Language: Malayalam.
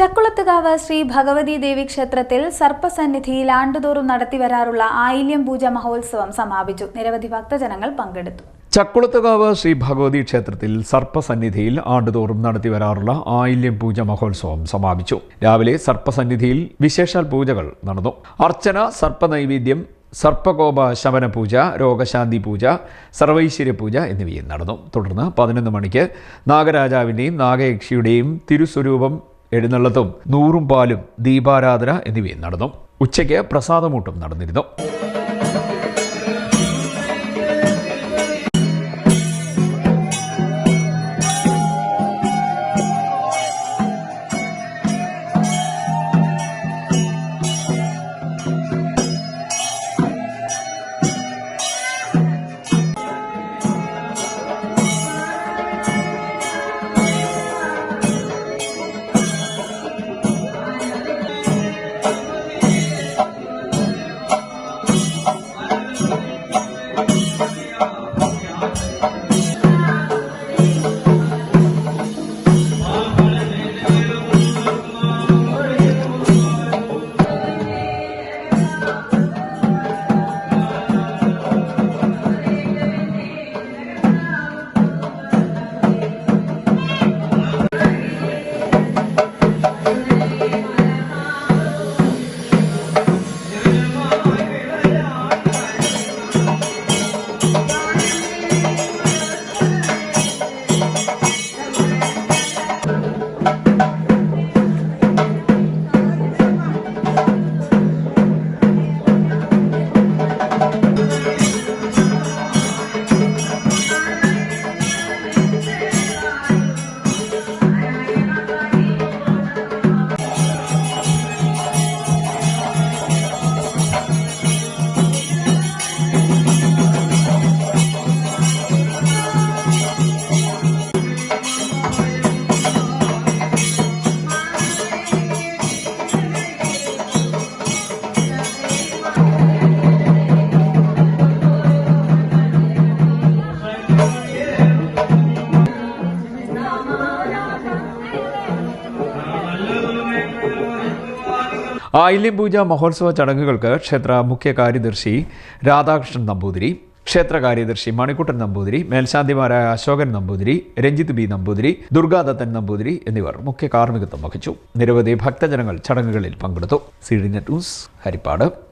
ചക്കുളത്തുകാവ് ശ്രീ ഭഗവതി ദേവി ക്ഷേത്രത്തിൽ സർപ്പസന്നിധിയിൽ ആണ്ടുതോറും നടത്തിവരാറുള്ള ആയില്യം പൂജ മഹോത്സവം സമാപിച്ചു. നിരവധി ഭക്തജനങ്ങൾ പങ്കെടുത്തു. ചക്കുളത്തുകാവ് ശ്രീ ഭഗവതി ക്ഷേത്രത്തിൽ സർപ്പസന്നിധിയിൽ ആണ്ടുതോറും നടത്തിവരാറുള്ള ആയില്യം പൂജ മഹോത്സവം സമാപിച്ചു. രാവിലെ സർപ്പസന്നിധിയിൽ വിശേഷാൽ പൂജകൾ നടന്നു. അർച്ചന, സർപ്പനൈവേദ്യം, സർപ്പകോപ ശമന പൂജ, രോഗശാന്തി പൂജ, സർവൈശ്വര്യ പൂജ എന്നിവയും നടന്നു. തുടർന്ന് 11 മണിക്ക് നാഗരാജാവിൻ്റെയും നാഗയക്ഷിയുടെയും തിരുസ്വരൂപം എഴുന്നള്ളത്തും നൂറും പാലും ദീപാരാധന എന്നിവയും നടന്നു. ഉച്ചയ്ക്ക് പ്രസാദമൂട്ടും നടന്നിരുന്നു. ആയില്യം പൂജ മഹോത്സവ ചടങ്ങുകൾക്ക് ക്ഷേത്ര മുഖ്യ കാര്യദർശി രാധാകൃഷ്ണൻ നമ്പൂതിരി, ക്ഷേത്ര കാര്യദർശി മണിക്കുട്ടൻ നമ്പൂതിരി, മേൽശാന്തിമാരായ അശോകൻ നമ്പൂതിരി, രഞ്ജിത്ത് ബി നമ്പൂതിരി, ദുർഗാദത്തൻ നമ്പൂതിരി എന്നിവർ മുഖ്യ കാർമ്മികത്വം വഹിച്ചു. നിരവധി ഭക്തജനങ്ങൾ ചടങ്ങുകളിൽ പങ്കെടുത്തു. CDNet news, Harippad.